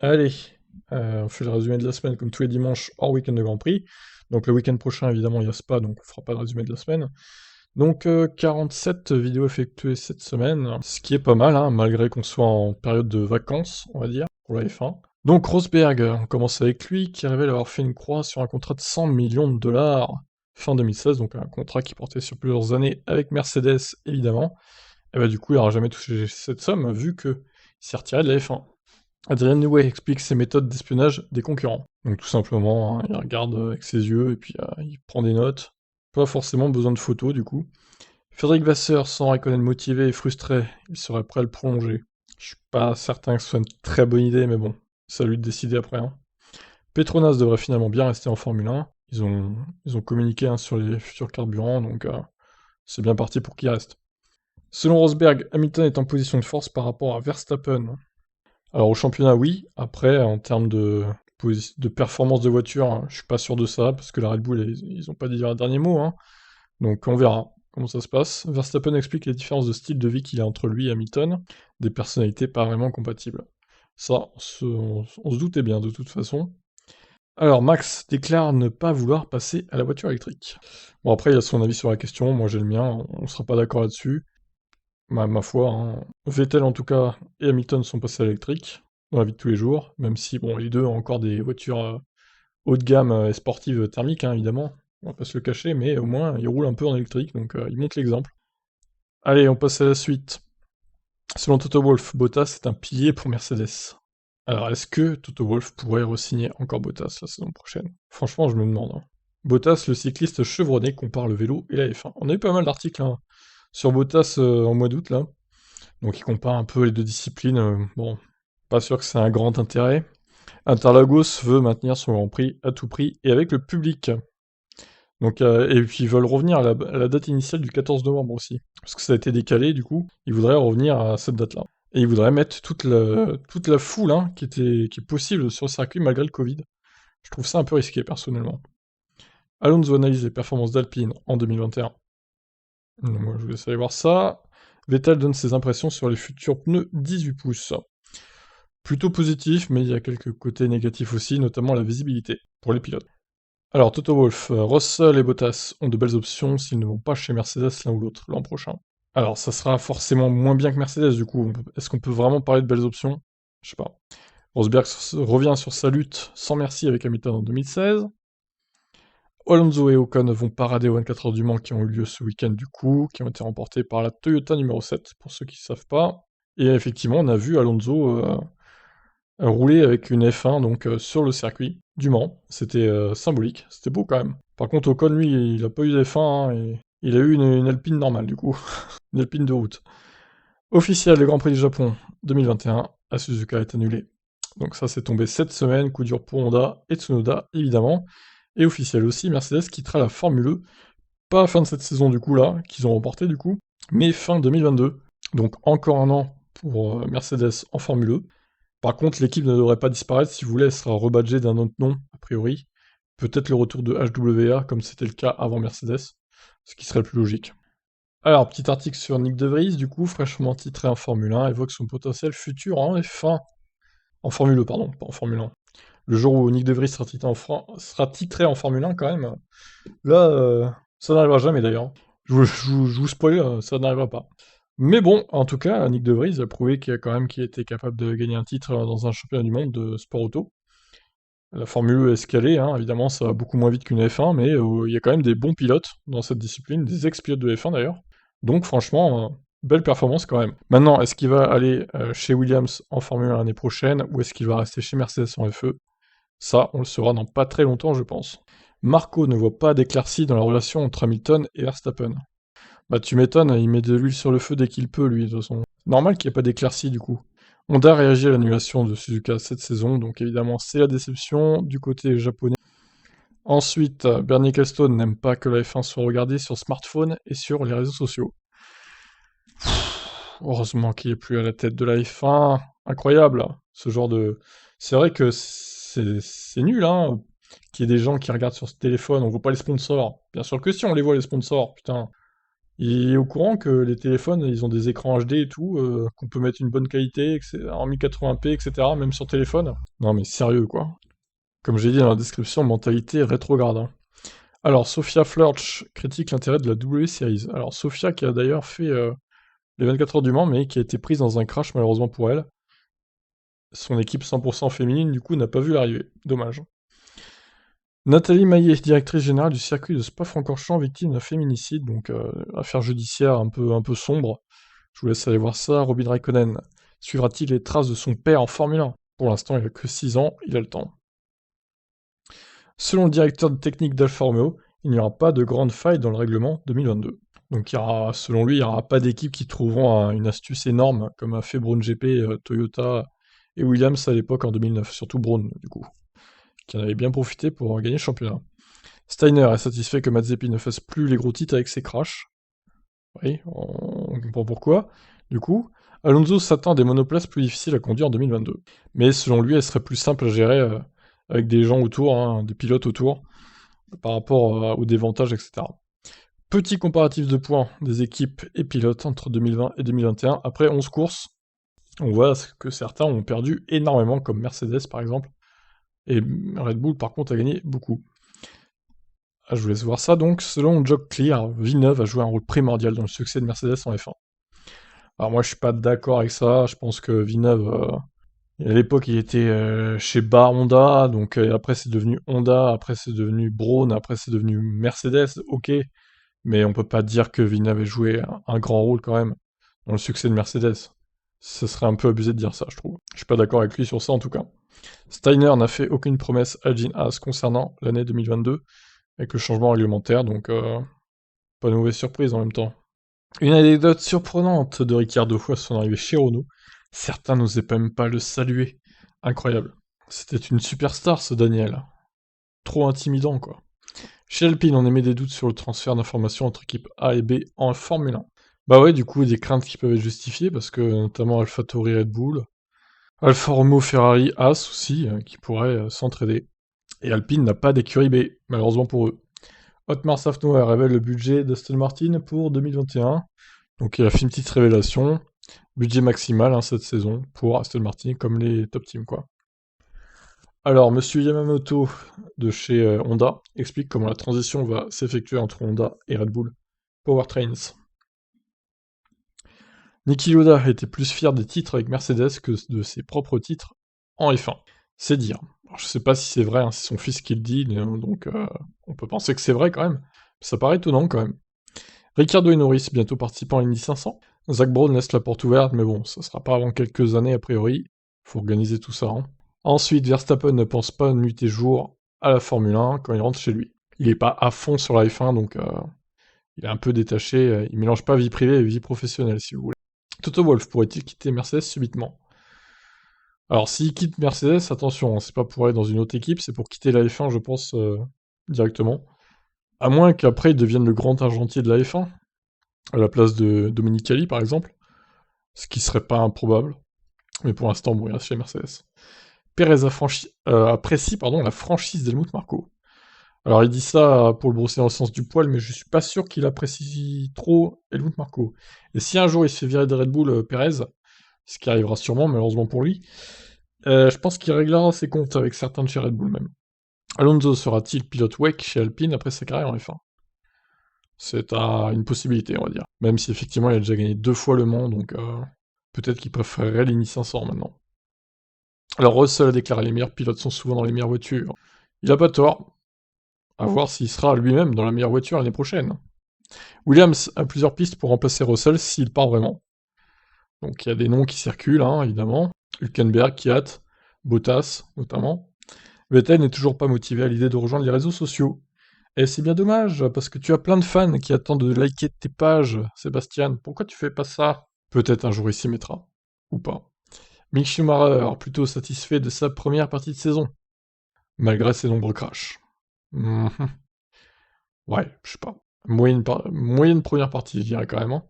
Allez, on fait le résumé de la semaine comme tous les dimanches hors week-end de Grand Prix. Donc le week-end prochain, évidemment, il y a Spa, donc on fera pas de résumé de la semaine. Donc 47 vidéos effectuées cette semaine, ce qui est pas mal, hein, malgré qu'on soit en période de vacances, on va dire, pour la F1. Donc Rosberg, on commence avec lui, qui révèle avoir fait une croix sur un contrat de 100 millions de dollars fin 2016, donc un contrat qui portait sur plusieurs années avec Mercedes, évidemment. Et bah du coup, il n'aura jamais touché cette somme, vu qu'il s'est retiré de la F1. Adrian Newey explique ses méthodes d'espionnage des concurrents. Donc tout simplement, hein, il regarde avec ses yeux et puis il prend des notes. Pas forcément besoin de photos du coup. Frédéric Vasseur sans reconnaître motivé et frustré, il serait prêt à le prolonger. Je suis pas certain que ce soit une très bonne idée, mais bon, c'est à lui de décider après. Hein. Petronas devrait finalement bien rester en Formule 1. Ils ont communiqué hein, sur les futurs carburants, donc c'est bien parti pour qu'il reste. Selon Rosberg, Hamilton est en position de force par rapport à Verstappen. Alors au championnat, oui. Après, en termes de performance de voiture, hein, je suis pas sûr de ça, parce que la Red Bull, ils ont pas dit leur dernier mot. Hein. Donc on verra comment ça se passe. Verstappen explique les différences de style de vie qu'il y a entre lui et Hamilton, des personnalités pas vraiment compatibles. Ça, on se doutait bien de toute façon. Alors Max déclare ne pas vouloir passer à la voiture électrique. Bon après, il a son avis sur la question, moi j'ai le mien, on sera pas d'accord là-dessus. Ma foi, hein. Vettel en tout cas et Hamilton sont passés à l'électrique, dans la vie de tous les jours, même si bon les deux ont encore des voitures haut de gamme et sportives thermiques, hein, évidemment, on va pas se le cacher, mais au moins ils roulent un peu en électrique, donc ils montrent l'exemple. Allez, on passe à la suite. Selon Toto Wolff, Bottas est un pilier pour Mercedes. Alors est-ce que Toto Wolff pourrait re-signer encore Bottas la saison prochaine? Franchement, je me demande. Hein. Bottas, le cycliste chevronné, compare le vélo et la F1. On a eu pas mal d'articles hein, sur Bottas en mois d'août, là. Donc il compare un peu les deux disciplines. Bon, pas sûr que c'est un grand intérêt. Interlagos veut maintenir son Grand Prix à tout prix et avec le public. Donc, et puis ils veulent revenir à la date initiale du 14 novembre aussi. Parce que ça a été décalé du coup. Ils voudraient revenir à cette date-là. Et ils voudraient mettre toute la foule hein, qui est possible sur le circuit malgré le Covid. Je trouve ça un peu risqué personnellement. Alonso analyse les performances d'Alpine en 2021. Donc, moi je vous laisse aller voir ça. Vettel donne ses impressions sur les futurs pneus 18 pouces. Plutôt positif, mais il y a quelques côtés négatifs aussi, notamment la visibilité pour les pilotes. Alors, Toto Wolff, Russell et Bottas ont de belles options s'ils ne vont pas chez Mercedes l'un ou l'autre l'an prochain. Alors, ça sera forcément moins bien que Mercedes du coup. Est-ce qu'on peut vraiment parler de belles options? Je sais pas. Rosberg revient sur sa lutte sans merci avec Hamilton en 2016. Alonso et Ocon vont parader aux 24 heures du Mans qui ont eu lieu ce week-end du coup, qui ont été remportés par la Toyota numéro 7, pour ceux qui ne savent pas. Et effectivement, on a vu Alonso rouler avec une F1 donc sur le circuit du Mans. C'était symbolique, c'était beau quand même. Par contre, Ocon, lui, il a pas eu d'F1, hein, et il a eu une Alpine normale du coup, une Alpine de route. Officiel, le Grand Prix du Japon 2021 à Suzuka est annulé. Donc ça, c'est tombé cette semaine, coup dur pour Honda et Tsunoda, évidemment. Et officiel aussi, Mercedes quittera la Formule E, pas à la fin de cette saison du coup là, qu'ils ont remporté du coup, mais fin 2022. Donc encore un an pour Mercedes en Formule E. Par contre, l'équipe ne devrait pas disparaître, si vous voulez, elle sera rebadgée d'un autre nom, a priori. Peut-être le retour de HWA, comme c'était le cas avant Mercedes, ce qui serait le plus logique. Alors, petit article sur Nick De Vries, du coup, fraîchement titré en Formule 1, évoque son potentiel futur en F1. En Formule E, pardon, pas en Formule 1. Le jour où Nick De Vries sera titré en Formule 1, quand même, là, ça n'arrivera jamais d'ailleurs. Je vous spoil, ça n'arrivera pas. Mais bon, en tout cas, Nick De Vries a prouvé qu'il était capable de gagner un titre dans un championnat du monde de sport auto. La Formule E est escalée, hein, évidemment, ça va beaucoup moins vite qu'une F1, mais il y a quand même des bons pilotes dans cette discipline, des ex-pilotes de F1 d'ailleurs. Donc franchement, belle performance quand même. Maintenant, est-ce qu'il va aller chez Williams en Formule 1 l'année prochaine, ou est-ce qu'il va rester chez Mercedes en FE? Ça, on le saura dans pas très longtemps, je pense. Marco ne voit pas d'éclaircie dans la relation entre Hamilton et Verstappen. Bah tu m'étonnes, il met de l'huile sur le feu dès qu'il peut, lui, de toute façon. Normal qu'il n'y ait pas d'éclaircie, du coup. Honda réagit à l'annulation de Suzuka cette saison, donc évidemment c'est la déception du côté japonais. Ensuite, Bernie Ecclestone n'aime pas que la F1 soit regardée sur smartphone et sur les réseaux sociaux. Heureusement qu'il est plus à la tête de la F1. Incroyable, ce genre de... C'est vrai que c'est nul, hein, qu'il y ait des gens qui regardent sur ce téléphone, on voit pas les sponsors. Bien sûr que si, on les voit les sponsors, putain. Il est au courant que les téléphones, ils ont des écrans HD et tout, qu'on peut mettre une bonne qualité, en 1080p, etc., même sur téléphone. Non mais sérieux, quoi. Comme j'ai dit dans la description, mentalité rétrograde, hein. Alors, Sophia Flörsch critique l'intérêt de la W Series. Alors, Sophia qui a d'ailleurs fait les 24 heures du Mans, mais qui a été prise dans un crash malheureusement pour elle. Son équipe 100% féminine, du coup, n'a pas vu l'arrivée. Dommage. Nathalie Maillet, directrice générale du circuit de Spa-Francorchamps, victime d'un féminicide, donc affaire judiciaire un peu sombre. Je vous laisse aller voir ça. Robin Raikkonen suivra-t-il les traces de son père en Formule 1? Pour l'instant, il a que 6 ans, il a le temps. Selon le directeur technique d'Alfa Romeo, il n'y aura pas de grande faille dans le règlement 2022. Donc selon lui, il n'y aura pas d'équipe qui trouveront une astuce énorme, comme a fait Brown GP, Toyota et Williams à l'époque en 2009, surtout Brown du coup, qui en avait bien profité pour gagner le championnat. Steiner est satisfait que Mazepin ne fasse plus les gros titres avec ses crashs. Oui, on comprend pourquoi. Du coup, Alonso s'attend à des monoplaces plus difficiles à conduire en 2022. Mais selon lui, elles seraient plus simples à gérer avec des gens autour, hein, des pilotes autour, par rapport au dévantage, etc. Petit comparatif de points des équipes et pilotes entre 2020 et 2021. Après 11 courses, on voit que certains ont perdu énormément, comme Mercedes par exemple. Et Red Bull, par contre, a gagné beaucoup. Ah, je vous laisse voir ça. Donc, selon Jock Clear, Villeneuve a joué un rôle primordial dans le succès de Mercedes en F1. Alors moi, je suis pas d'accord avec ça. Je pense que Villeneuve, à l'époque, il était chez Bar Honda, donc après c'est devenu Honda, après c'est devenu Braun, après c'est devenu Mercedes, ok. Mais on peut pas dire que Villeneuve ait joué un grand rôle quand même dans le succès de Mercedes. Ce serait un peu abusé de dire ça, je trouve. Je suis pas d'accord avec lui sur ça en tout cas. Steiner n'a fait aucune promesse à Gene Haas concernant l'année 2022, avec le changement réglementaire, donc pas de mauvaise surprise en même temps. Une anecdote surprenante de Ricciardo à son arrivée chez Renault. Certains n'osaient même pas le saluer. Incroyable. C'était une superstar ce Daniel. Trop intimidant quoi. Chez Alpine, on émet des doutes sur le transfert d'informations entre équipes A et B en Formule 1. Bah ouais, du coup, des craintes qui peuvent être justifiées, parce que notamment AlphaTauri Red Bull, Alfa Romeo Ferrari Haas aussi, qui pourraient s'entraider. Et Alpine n'a pas d'écurie B, malheureusement pour eux. Otmar Safnauer révèle le budget d'Aston Martin pour 2021. Donc il a fait une petite révélation. Budget maximal cette saison pour Aston Martin, comme les top teams quoi. Alors, Monsieur Yamamoto de chez Honda explique comment la transition va s'effectuer entre Honda et Red Bull Powertrains. Niki Lauda était plus fier des titres avec Mercedes que de ses propres titres en F1. C'est dire. Alors, je sais pas si c'est vrai, hein, c'est son fils qui le dit, donc on peut penser que c'est vrai quand même. Ça paraît étonnant quand même. Ricciardo et Norris bientôt participant à l'Indy 500. Zach Brown laisse la porte ouverte, mais bon, ça sera pas avant quelques années a priori. Faut organiser tout ça. Hein. Ensuite, Verstappen ne pense pas nuit et jour à la Formule 1 quand il rentre chez lui. Il est pas à fond sur la F1, donc il est un peu détaché. Il mélange pas vie privée et vie professionnelle, si vous voulez. Toto Wolff pourrait-il quitter Mercedes subitement? Alors, s'il quitte Mercedes, attention, hein, c'est pas pour aller dans une autre équipe, c'est pour quitter la F1, je pense, directement. À moins qu'après il devienne le grand argentier de la F1, à la place de Domenicali par exemple, ce qui serait pas improbable. Mais pour l'instant, bon, il reste chez Mercedes. Perez apprécie la franchise d'Helmut Marko. Alors il dit ça pour le brosser dans le sens du poil, mais je suis pas sûr qu'il apprécie trop Helmut Marko. Et si un jour il se fait virer de Red Bull, Perez, ce qui arrivera sûrement, malheureusement pour lui, je pense qu'il réglera ses comptes avec certains de chez Red Bull même. Alonso sera-t-il pilote WEC chez Alpine après sa carrière en F1? C'est une possibilité, on va dire. Même si effectivement il a déjà gagné 2 fois le Mans, donc peut-être qu'il préférerait l'Indy 500 maintenant. Alors Russell a déclaré les meilleurs pilotes sont souvent dans les meilleures voitures. Il a pas tort. À voir s'il sera lui-même dans la meilleure voiture l'année prochaine. Williams a plusieurs pistes pour remplacer Russell s'il part vraiment. Donc il y a des noms qui circulent, hein, évidemment. Hülkenberg, Kiat, Bottas, notamment. Vettel n'est toujours pas motivé à l'idée de rejoindre les réseaux sociaux. Et c'est bien dommage, parce que tu as plein de fans qui attendent de liker tes pages, Sébastien. Pourquoi tu fais pas ça? Peut-être un jour il s'y mettra. Ou pas. Mick Schumacher, plutôt satisfait de sa première partie de saison, malgré ses nombreux crashs. Ouais, je sais pas. Moyenne première partie, je dirais quand même. Hein.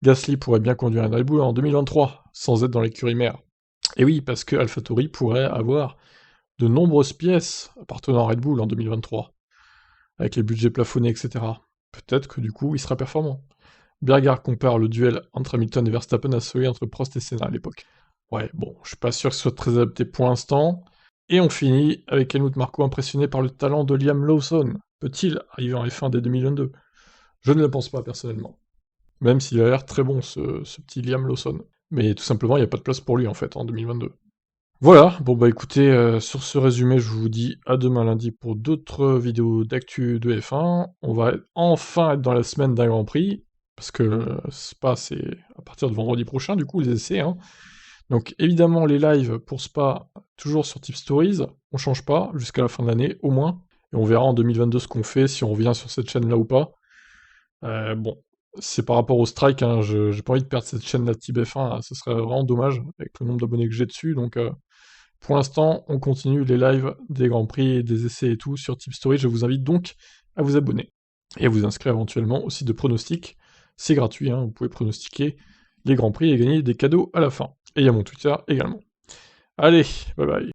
Gasly pourrait bien conduire un Red Bull en 2023, sans être dans l'écurie mère. Et oui, parce que AlphaTauri pourrait avoir de nombreuses pièces appartenant à Red Bull en 2023, avec les budgets plafonnés, etc. Peut-être que du coup, il sera performant. Berger compare le duel entre Hamilton et Verstappen à celui entre Prost et Senna à l'époque. Ouais, bon, je suis pas sûr que ce soit très adapté pour l'instant. Et on finit avec Helmut Marko impressionné par le talent de Liam Lawson. Peut-il arriver en F1 dès 2022? Je ne le pense pas personnellement. Même s'il a l'air très bon ce petit Liam Lawson. Mais tout simplement, il n'y a pas de place pour lui en fait en 2022. Voilà, bon bah écoutez, sur ce résumé, je vous dis à demain lundi pour d'autres vidéos d'actu de F1. On va enfin être dans la semaine d'un Grand Prix, parce que Spa, c'est à partir de vendredi prochain, du coup, les essais, hein. Donc évidemment, les lives pour Spa, toujours sur Tip Stories, on change pas, jusqu'à la fin de l'année, au moins. Et on verra en 2022 ce qu'on fait, si on revient sur cette chaîne-là ou pas. Bon, c'est par rapport au strike, hein, j'ai pas envie de perdre cette chaîne-là Tip F1, ce serait vraiment dommage, avec le nombre d'abonnés que j'ai dessus, donc... Pour l'instant, on continue les lives des Grands Prix, des essais et tout sur Tip Story. Je vous invite donc à vous abonner et à vous inscrire éventuellement au site de pronostic. C'est gratuit, hein, vous pouvez pronostiquer les Grands Prix et gagner des cadeaux à la fin. Et il y a mon Twitter également. Allez, bye bye.